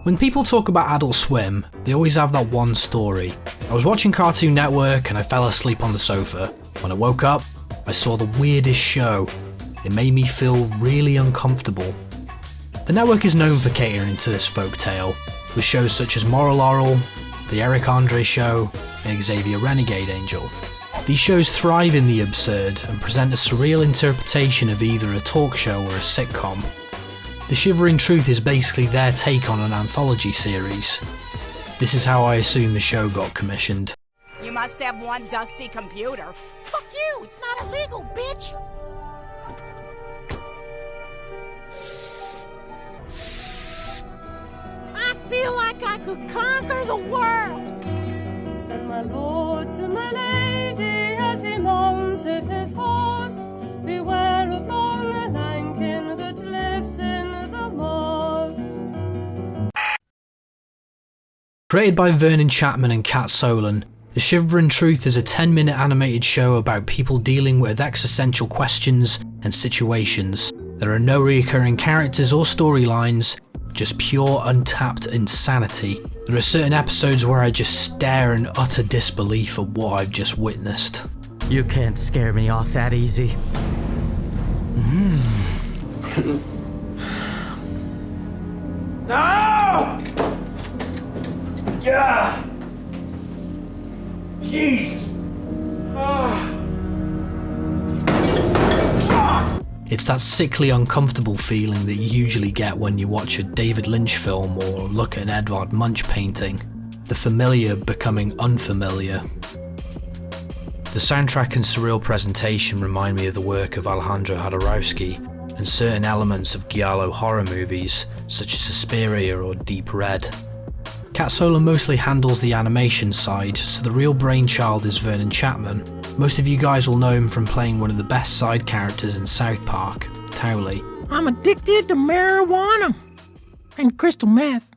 When people talk about Adult Swim, they always have that one story. I was watching Cartoon Network and I fell asleep on the sofa. When I woke up, I saw the weirdest show. It made me feel really uncomfortable. The network is known for catering to this folk tale, with shows such as Moral Laurel, The Eric Andre Show, and Xavier Renegade Angel. These shows thrive in the absurd and present a surreal interpretation of either a talk show or a sitcom. The Shivering Truth is basically their take on an anthology series. This is how I assume the show got commissioned. You must have one dusty computer. Fuck you! It's not illegal, bitch! I feel like I could conquer the world! Said my lord to my lady as he mounted his horse, beware of long Lankin that lives in the moss. Created by Vernon Chapman and Kat Solon, The Shivering Truth is a 10-minute animated show about people dealing with existential questions and situations. There are no recurring characters or storylines, just pure untapped insanity. There are certain episodes where I just stare in utter disbelief at what I've just witnessed. You can't scare me off that easy. No! God! Jesus! It's that sickly uncomfortable feeling that you usually get when you watch a David Lynch film or look at an Edvard Munch painting. The familiar becoming unfamiliar. The soundtrack and surreal presentation remind me of the work of Alejandro Jodorowsky and certain elements of giallo horror movies such as Suspiria or Deep Red. Kat Solon mostly handles the animation side, so the real brainchild is Vernon Chapman. Most of you guys will know him from playing one of the best side characters in South Park, Towley. I'm addicted to marijuana and crystal meth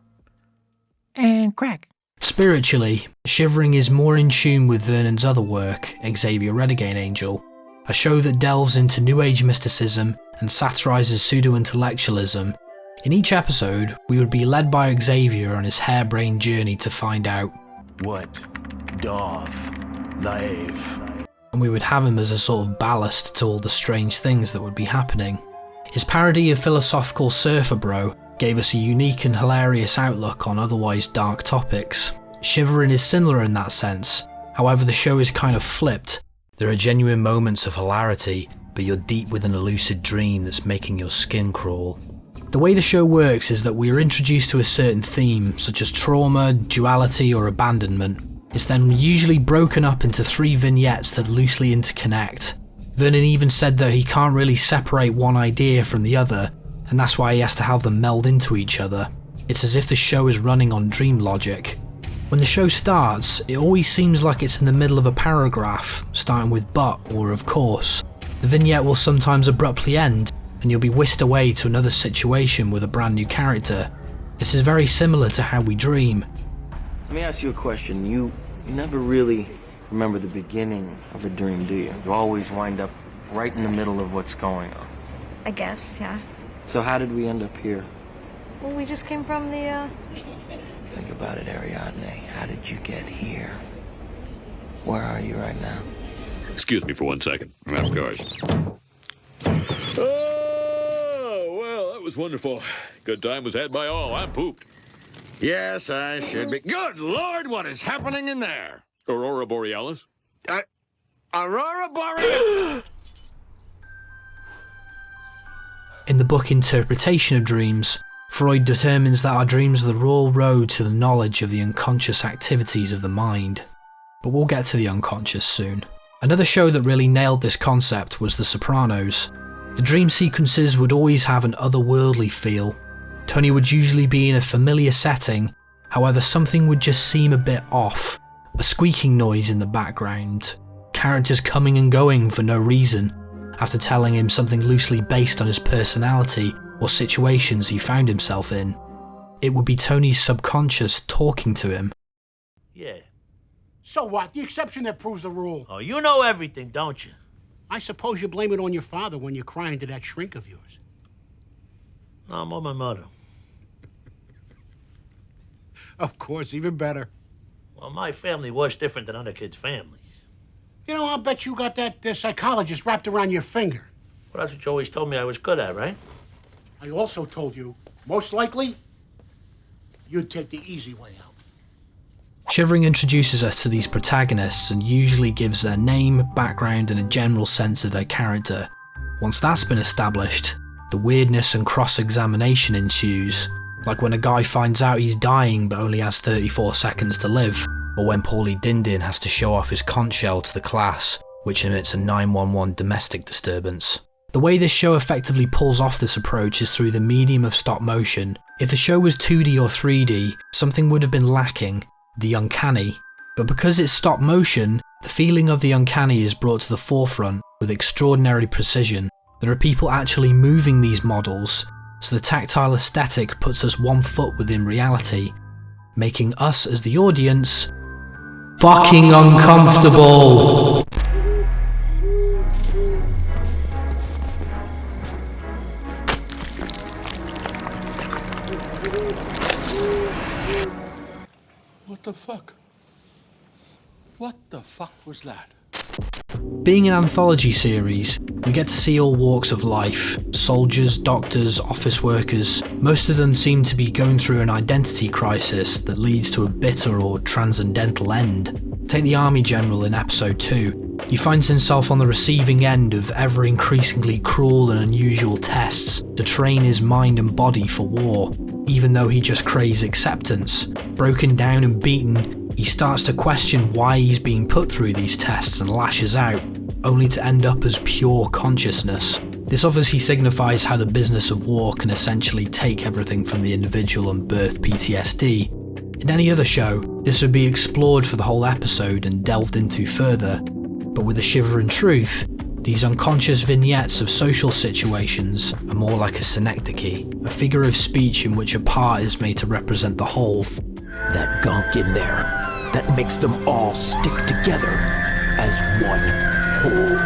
and crack. Spiritually, Shivering is more in tune with Vernon's other work, Xavier Renegade Angel, a show that delves into New Age mysticism and satirises pseudo-intellectualism. In each episode, we would be led by Xavier on his harebrained journey to find out what doth life, and we would have him as a sort of ballast to all the strange things that would be happening. His parody of philosophical surfer bro gave us a unique and hilarious outlook on otherwise dark topics. Shivering is similar in that sense, however the show is kind of flipped. There are genuine moments of hilarity, but you're deep within a lucid dream that's making your skin crawl. The way the show works is that we are introduced to a certain theme, such as trauma, duality or abandonment. It's then usually broken up into 3 vignettes that loosely interconnect. Vernon even said that he can't really separate one idea from the other, and that's why he has to have them meld into each other. It's as if the show is running on dream logic. When the show starts, it always seems like it's in the middle of a paragraph, starting with but or of course. The vignette will sometimes abruptly end, and you'll be whisked away to another situation with a brand new character. This is very similar to how we dream. Let me ask you a question. You never really remember the beginning of a dream, do you? You always wind up right in the middle of what's going on. I guess, yeah. So how did we end up here? Well, we just came from the, Think about it, Ariadne. How did you get here? Where are you right now? Excuse me for 1 second. Of course. Oh, well, that was wonderful. Good time was had by all. I'm pooped. Yes, I should be. Good Lord, what is happening in there? Aurora Borealis? Aurora Borealis? In the book Interpretation of Dreams, Freud determines that our dreams are the raw road to the knowledge of the unconscious activities of the mind. But we'll get to the unconscious soon. Another show that really nailed this concept was The Sopranos. The dream sequences would always have an otherworldly feel. Tony would usually be in a familiar setting, however something would just seem a bit off. A squeaking noise in the background, characters coming and going for no reason, after telling him something loosely based on his personality or situations he found himself in. It would be Tony's subconscious talking to him. Yeah. So what? The exception that proves the rule. Oh, you know everything, don't you? I suppose you blame it on your father when you're crying to that shrink of yours. No, I'm on my mother. Of course, even better. Well, my family was different than other kids' families. You know, I'll bet you got that psychologist wrapped around your finger. Well, that's what you always told me I was good at, right? I also told you, most likely, you'd take the easy way out. Shivering introduces us to these protagonists and usually gives their name, background, and a general sense of their character. Once that's been established, the weirdness and cross-examination ensues, like when a guy finds out he's dying but only has 34 seconds to live, or when Paulie Dindin has to show off his conch shell to the class, which emits a 911 domestic disturbance. The way this show effectively pulls off this approach is through the medium of stop motion. If the show was 2D or 3D, something would have been lacking, the uncanny. But because it's stop motion, the feeling of the uncanny is brought to the forefront with extraordinary precision. There are people actually moving these models, so the tactile aesthetic puts us 1 foot within reality, making us as the audience fucking uncomfortable. What the fuck? What the fuck was that? Being an anthology series, we get to see all walks of life. Soldiers, doctors, office workers. Most of them seem to be going through an identity crisis that leads to a bitter or transcendental end. Take the army general in episode 2. He finds himself on the receiving end of ever increasingly cruel and unusual tests to train his mind and body for war. Even though he just craves acceptance, broken down and beaten, he starts to question why he's being put through these tests and lashes out, only to end up as pure consciousness. This obviously signifies how the business of war can essentially take everything from the individual and birth PTSD. In any other show, this would be explored for the whole episode and delved into further, but with a Shivering Truth, these unconscious vignettes of social situations are more like a synecdoche, a figure of speech in which a part is made to represent the whole. That gunk in there, that makes them all stick together as one whole.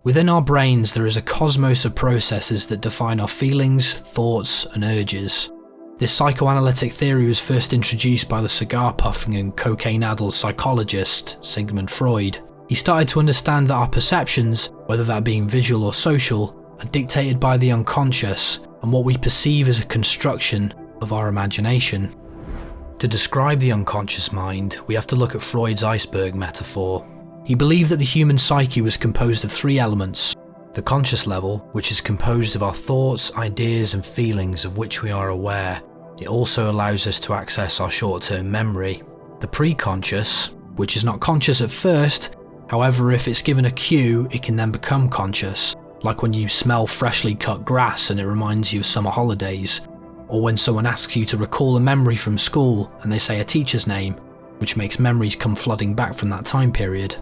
Within our brains, there is a cosmos of processes that define our feelings, thoughts, and urges. This psychoanalytic theory was first introduced by the cigar-puffing and cocaine-addled psychologist Sigmund Freud. He started to understand that our perceptions, whether that being visual or social, are dictated by the unconscious and what we perceive as a construction of our imagination. To describe the unconscious mind, we have to look at Freud's iceberg metaphor. He believed that the human psyche was composed of 3 elements. The conscious level, which is composed of our thoughts, ideas and feelings of which we are aware. It also allows us to access our short-term memory. The pre-conscious, which is not conscious at first, however if it's given a cue it can then become conscious, like when you smell freshly cut grass and it reminds you of summer holidays, or when someone asks you to recall a memory from school and they say a teacher's name, which makes memories come flooding back from that time period.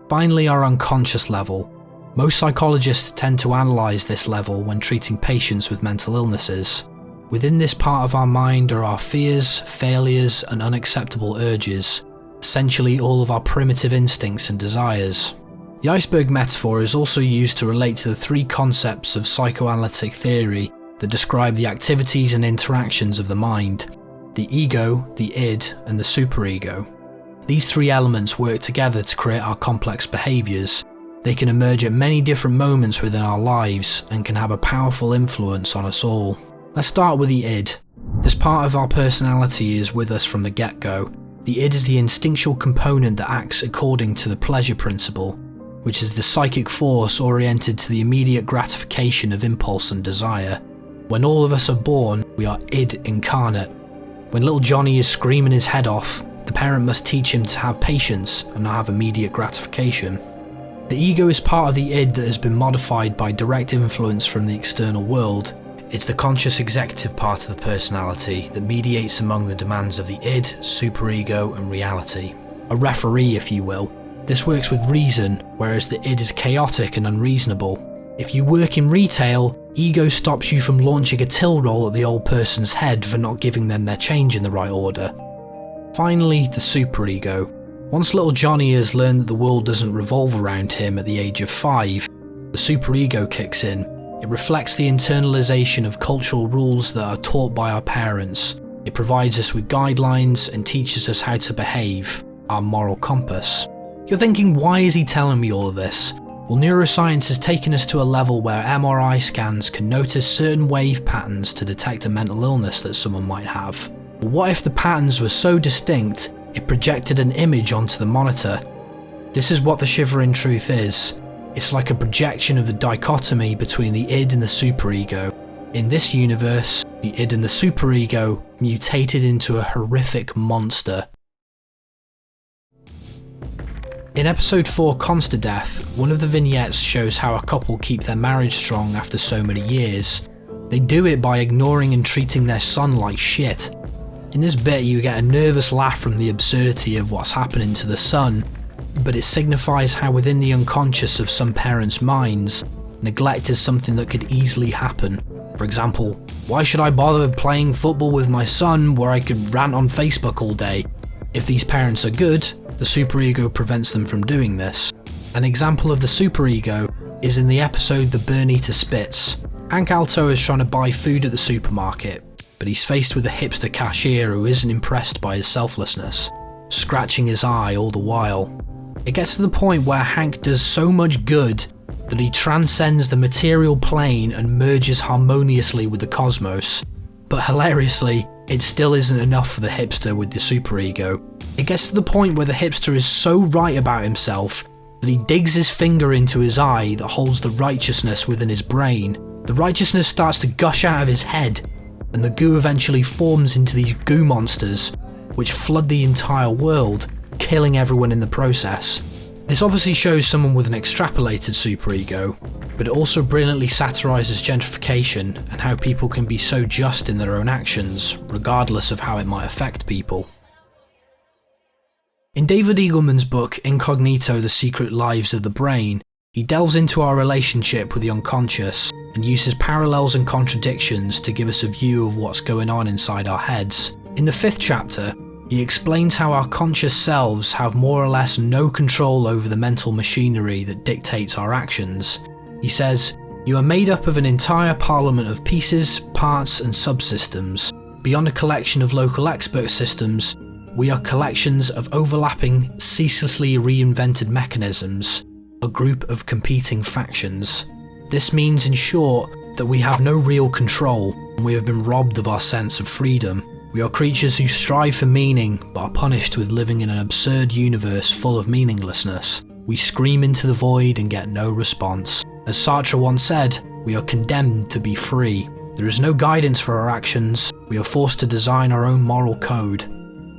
Finally, our unconscious level. Most psychologists tend to analyse this level when treating patients with mental illnesses. Within this part of our mind are our fears, failures, and unacceptable urges, essentially all of our primitive instincts and desires. The iceberg metaphor is also used to relate to the 3 concepts of psychoanalytic theory that describe the activities and interactions of the mind: the ego, the id, and the superego. These 3 elements work together to create our complex behaviours. They can emerge at many different moments within our lives and can have a powerful influence on us all. Let's start with the id. This part of our personality is with us from the get-go. The id is the instinctual component that acts according to the pleasure principle, which is the psychic force oriented to the immediate gratification of impulse and desire. When all of us are born, we are id incarnate. When little Johnny is screaming his head off, the parent must teach him to have patience and not have immediate gratification. The ego is part of the id that has been modified by direct influence from the external world. It's the conscious executive part of the personality that mediates among the demands of the id, superego, and reality. A referee, if you will. This works with reason, whereas the id is chaotic and unreasonable. If you work in retail, ego stops you from launching a till roll at the old person's head for not giving them their change in the right order. Finally, the superego. Once little Johnny has learned that the world doesn't revolve around him at the age of 5, the superego kicks in, It reflects the internalization of cultural rules that are taught by our parents. It provides us with guidelines and teaches us how to behave, our moral compass. You're thinking, why is he telling me all of this? Well, neuroscience has taken us to a level where MRI scans can notice certain wave patterns to detect a mental illness that someone might have. But what if the patterns were so distinct, it projected an image onto the monitor? This is what the Shivering Truth is. It's like a projection of the dichotomy between the id and the superego. In this universe, the id and the superego mutated into a horrific monster. In episode 4, Consta Death, one of the vignettes shows how a couple keep their marriage strong after so many years. They do it by ignoring and treating their son like shit. In this bit you get a nervous laugh from the absurdity of what's happening to the son, but it signifies how within the unconscious of some parents' minds, neglect is something that could easily happen. For example, why should I bother playing football with my son where I could rant on Facebook all day? If these parents are good, the superego prevents them from doing this. An example of the superego is in the episode The Burn-Eater Spits. Hank Alto is trying to buy food at the supermarket, but he's faced with a hipster cashier who isn't impressed by his selflessness, scratching his eye all the while. It gets to the point where Hank does so much good that he transcends the material plane and merges harmoniously with the cosmos. But hilariously, it still isn't enough for the hipster with the superego. It gets to the point where the hipster is so right about himself that he digs his finger into his eye that holds the righteousness within his brain. The righteousness starts to gush out of his head, and the goo eventually forms into these goo monsters, which flood the entire world, killing everyone in the process. This obviously shows someone with an extrapolated superego, but it also brilliantly satirises gentrification and how people can be so just in their own actions, regardless of how it might affect people. In David Eagleman's book Incognito: The Secret Lives of the Brain, he delves into our relationship with the unconscious and uses parallels and contradictions to give us a view of what's going on inside our heads. In the 5th chapter, he explains how our conscious selves have more or less no control over the mental machinery that dictates our actions. He says, "You are made up of an entire parliament of pieces, parts and subsystems. Beyond a collection of local expert systems, we are collections of overlapping, ceaselessly reinvented mechanisms, a group of competing factions. This means, in short, that we have no real control, and we have been robbed of our sense of freedom. We are creatures who strive for meaning, but are punished with living in an absurd universe full of meaninglessness. We scream into the void and get no response. As Sartre once said, we are condemned to be free. There is no guidance for our actions. We are forced to design our own moral code."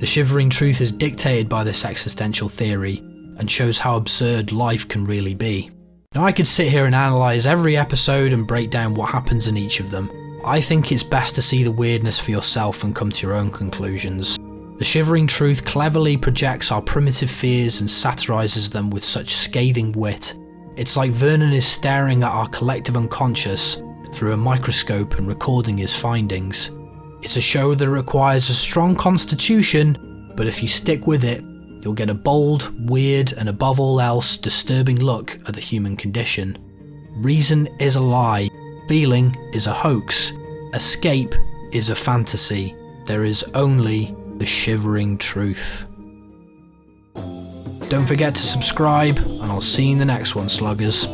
The Shivering Truth is dictated by this existential theory, and shows how absurd life can really be. Now, I could sit here and analyse every episode and break down what happens in each of them. I think it's best to see the weirdness for yourself and come to your own conclusions. The Shivering Truth cleverly projects our primitive fears and satirises them with such scathing wit. It's like Vernon is staring at our collective unconscious through a microscope and recording his findings. It's a show that requires a strong constitution, but if you stick with it, you'll get a bold, weird, and above all else, disturbing look at the human condition. Reason is a lie, feeling is a hoax, escape is a fantasy. There is only the Shivering Truth. Don't forget to subscribe, and I'll see you in the next one, sluggers.